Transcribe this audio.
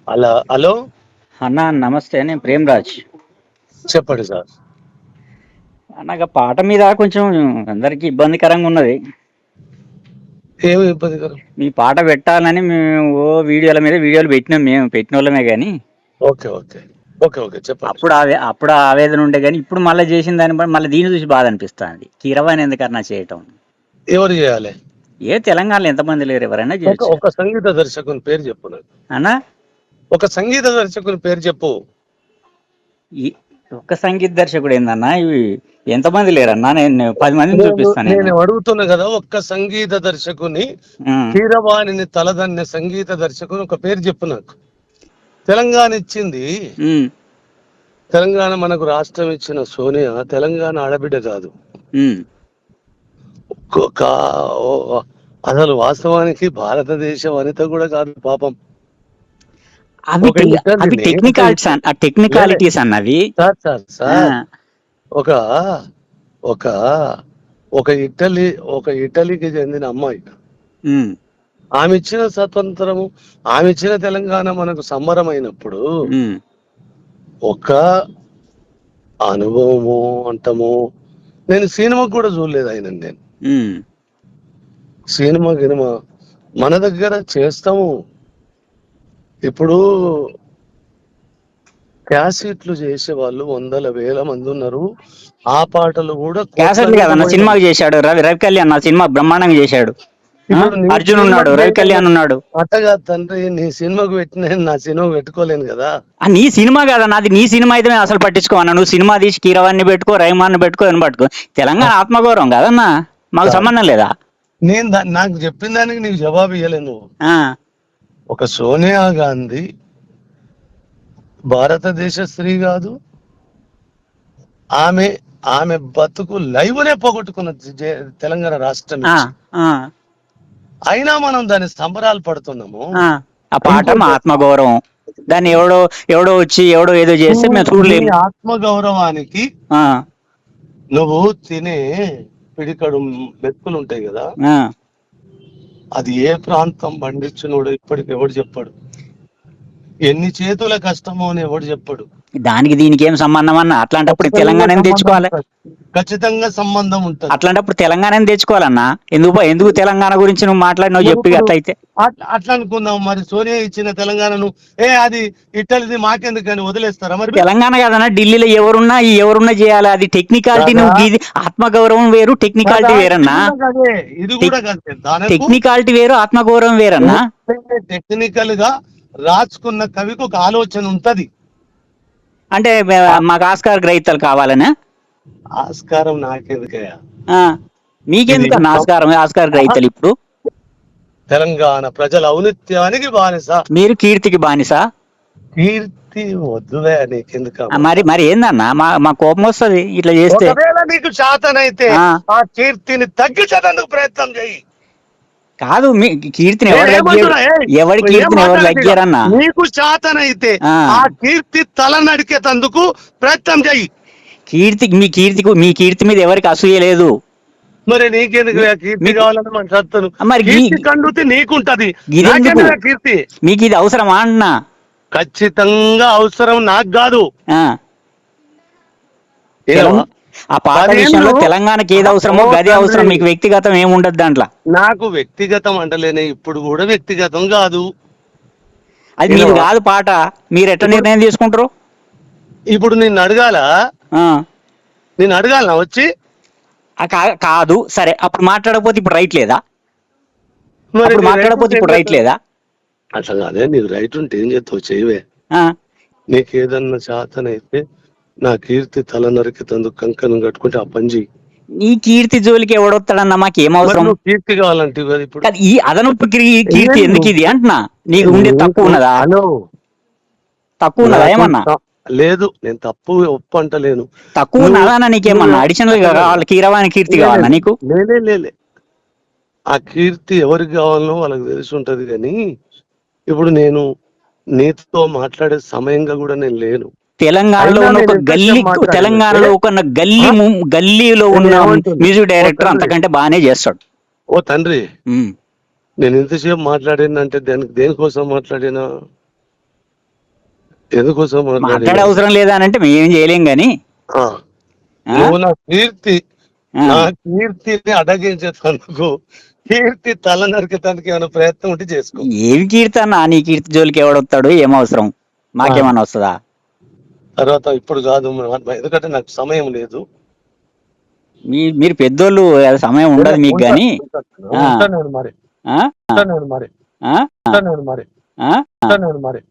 అలా హలో. అన్న నమస్తే, నేను ప్రేమ్రాజ్. చెప్పండి సార్. అన్నగా పాట మీద కొంచెం అందరికి ఇబ్బందికరంగా ఉన్నది. ఏమి ఇబ్బందికరం? మీ పాట పెట్టాలని మేము వీడియోల మీద వీడియోలు పెట్టినాం, మేము పెట్టిన వాళ్ళమే కానీ ఓకే ఓకే ఓకే ఓకే చెప్పండి. అప్పుడు ఆవేదన ఉండే, కానీ ఇప్పుడు మళ్ళీ చేసిన దాన్ని బట్టి మళ్ళీ దీన్ని చూసి బాధ అనిపిస్తుంది. కీరవాణి ఎందుకన్నా చేయటం? ఎవరు చేయాలి? ఏ తెలంగాణలో ఎంతమంది లేరు, ఎవరైనా ఒక చేయొచ్చు ఒక సంగీత దర్శకుని పేరు చెప్పు నాకు. అన్న. ఒక సంగీత దర్శకుని పేరు చెప్పు. ఈ ఒక్క సంగీత దర్శకుడు ఏందన్నా, ఇవి ఎంతమంది లేరన్నా? నేను 10 మందిని చూపిస్తాను నేను నేను. అడుగుతున్నా కదా, ఒక్క సంగీత దర్శకుని, ఉమ్, కీరవాణిని తలదన్నే సంగీత దర్శకుని ఒక పేరు చెప్పు నాకు. తెలంగాణ ఇచ్చింది, ఉమ్, తెలంగాణ మనకు రాష్ట్రం ఇచ్చిన సోనియా తెలంగాణ ఆడబిడ్డ కాదు. ఉమ్. ఒక- అసలు వాస్తవానికి భారతదేశ వనిత కూడా కాదు పాపం. అవి ఒక అవి ఇటలీని టెక్నికాలిటీస్ టెక్నికాలిటీస్ అన్నవి. సార్ సార్ సార్ ఒక ఒక ఒక ఇటలీ ఒక ఇటలీకి చెందిన అమ్మాయి, ఉమ్, ఆమె ఇచ్చిన స్వతంత్రము, ఆమె ఇచ్చిన తెలంగాణ మనకు సంబరమైనప్పుడు ఉమ్. ఒక అనుభవము అంటము. నేను సినిమా కూడా చూడలేదు ఆయన. నేను ఉమ్. సినిమా గినిమా మన దగ్గర చేస్తాము. ఇప్పుడు క్యాసెట్లు చేసే వాళ్ళు వందల వేల మంది ఉన్నారు. ఆ పాటలు కూడా క్యాసెట్లు కదన్న, సినిమాకి చేశాడు. రవి కళ్యాణ్ నా సినిమా బ్రహ్మాండంగా చేశాడు. ఇప్పుడు నీ అర్జున్ ఉన్నాడు, సినిమాకి రవి కళ్యాణ్ ఉన్నాడు. అట్టగా తండ్రి, నీ సినిమాకు పెట్టిన నా సినిమాకు పెట్టుకోలేను కదా. నీ సినిమా కదా నాది, నీ సినిమా అయితే నేను అసలు పట్టించుకోవన్నా. నువ్వు సినిమా తీసి కీరవాణ్ణి పెట్టుకో, రెహమాన్ని పెట్టుకో, అని పట్టుకో. తెలంగాణ ఆత్మగౌరవం కదన్నా, మాకు సంబంధం లేదా? నేను నాకు చెప్పిన దానికి నీకు జవాబు ఇవ్వలేను నువ్వు. ఆ, ఒక సోనియా గాంధీ భారతదేశ స్త్రీ కాదు. ఆమె ఆమె బతుకు లైవ్నే పోగొట్టుకున్న తెలంగాణ రాష్ట్రం ఆ, ఇచ్చి. ఆ, అయినా మనం దాని సంబరాలు పడుతున్నాము. ఆ పాట మా ఆత్మగౌరవం. దాన్ని ఎవడో ఎవడో వచ్చి ఎవడో ఏదో చేస్తే మేము చూడలేము. ఆత్మగౌరవానికి ఆ, నువ్వు తినే పిడికడు మెతుకులు ఉంటాయి కదా, ఆ. అది ఏ ప్రాంతం పండించినోడు ఇప్పటికి ఎవడు చెప్పాడు. ఎన్ని చేతుల కష్టమో అని ఎవడు చెప్పాడు. దానికి దీనికి ఏం సంబంధం అన్న? అట్లాంటప్పుడు తెలంగాణ తెచ్చుకోవాలి. ఖచ్చితంగా సంబంధం ఉంటుంది. అట్లాంటప్పుడు తెలంగాణ తెచ్చుకోవాలన్నా. ఎందుకు తెలంగాణ గురించి నువ్వు మాట్లాడినావు చెప్పి అట్లయితే? అట్లా అనుకుందాం. మరి సోనియా ఇచ్చిన తెలంగాణను అది ఇట్టలిది మాకెందుకని వదిలేస్తారా? మరి తెలంగాణ కాదన్నా, ఢిల్లీలో ఎవరున్నా చేయాలి. అది టెక్నికాలిటీ. నువ్వు ఆత్మగౌరవం వేరు, టెక్నికాలిటీ వేరన్నా. ఇది కూడా టెక్నికాలిటీ వేరు, ఆత్మగౌరవం వేరన్నా. టెక్నికల్ గా రాసుకున్న కవికి ఒక ఆలోచన ఉంటది. అంటే మాకు ఆస్కార్ గ్రహీతలు కావాలనా? ఆస్కారం నాకెందుకయ్యా? మీకెందుకు ఆస్కార్ గ్రహీతలు? ఇప్పుడు తెలంగాణ ప్రజల ఔన్నత్యానికి బానిస, మీరు కీర్తికి బానిస. కీర్తి వద్దులే, నీకెందుకు? మరి ఏందన్నా, మా కోపం వస్తుంది ఇట్లా చేస్తే. ఒకవేళ నీకు శాతనైతే ఆ కీర్తిని తగ్గించేందుకు ప్రయత్నం చేయి. కాదు, మీ కీర్తిని ఎవరి కీర్తిని ఎవరు తగ్గారన్నా? నీకు శాతనైతే ఆ కీర్తి తల నడికేందుకు ప్రయత్నం చేయి. మీ కీర్తి మీద ఎవరికి అసూయ లేదు. మరి నీకెందుకు కీర్తి కావాలని మన సత్తను? మరి కండుతి నీకుంటది, కీర్తి మీకు ఇది అవసరమా అన్నా? ఖచ్చితంగా అవసరం, నాకు కాదు. ఆ పాట విషయంలో తెలంగాణకి ఏది అవసరమో గది అవసరం. మీకు వ్యక్తిగతం ఏముండదు దాంట్లో. నాకు వ్యక్తిగతం అంటలేనే, ఇప్పుడు కూడా వ్యక్తిగతం కాదు. అది మీరు కాదు పాట. మీరు ఎట్లా నిర్ణయం తీసుకుంటారు? ఇప్పుడు నిన్ను అడగాలా? వచ్చి కాదు సరే, అప్పుడు మాట్లాడకపోతే ఇప్పుడు రైట్ లేదా? మాట్లాడకపోతే ఇప్పుడు రైట్ లేదా? అట్లా కాదే, నీకు రైట్ ఉంటే ఏం చేస్తావు, చేయవే. నీకు ఏదన్నా శాతనైతే నా కీర్తి తల నరికేందుకు కంకణం కట్టుకుంటే ఆ పని చెయ్యి. నీ కీర్తి జోలికి ఎవడొస్తాడన్నా? మాకేం అవసరం? కీర్తి కావాలంటే ఇప్పుడు ఈ అదనపు కీర్తి ఎందుకు ఇది అంటున్నా? నీకు ఉండే తక్కువ ఉన్నదా? తక్కువ ఉన్నదా ఏమన్నా? లేదు, నేను తప్పు ఒప్పు అంటలేను. తక్కువ ఉన్నదా? నీకేమన్నా అడిషనల్ గా కావాలి? కీరవాణి కీర్తి కావాలా నీకు? లేలే, ఆ కీర్తి ఎవరికి కావాలనో వాళ్ళకి తెలిసి ఉంటది. కానీ ఇప్పుడు నేను నీతో మాట్లాడే సమయంగా కూడా నేను లేను. తెలంగాణలో ఉన్న ఒక గల్లీలో ఉన్న మ్యూజిక్ డైరెక్టర్ అంతకంటే బాగానే చేస్తాడు. ఓ తండ్రి, నేను ఇంతసేపు మాట్లాడినంటే దేనికోసం మాట్లాడినా? ఎందుకోసం మాట్లాడే మాట్లాడే అవసరం లేదా అని అంటే మేమేం చేయలేం గాని ఆ, ఆ? నువ్వు నా ఆ. కీర్తిని అడగించేందుకు కీర్తి తల నరికేదానికి ఏమైనా ప్రయత్నం ఉంటే చేసుకో. ఏమి కీర్తి అన్న, నీ కీర్తి జోలికి ఎవడొస్తాడు, ఏం అవసరం, మాకేమన్నా వస్తుందా? తర్వాత ఇప్పుడు కాదు, ఎందుకంటే నాకు సమయం లేదు. మీరు పెద్దోళ్ళు, అది సమయం ఉండదు మీకు గాని. ఆ. ఉంటాను నేను మరి ఆ? ఉంటాను నేను మరి ఆ? ఉంటాను నేను మరి ఆ? ఉంటాను నేను మరి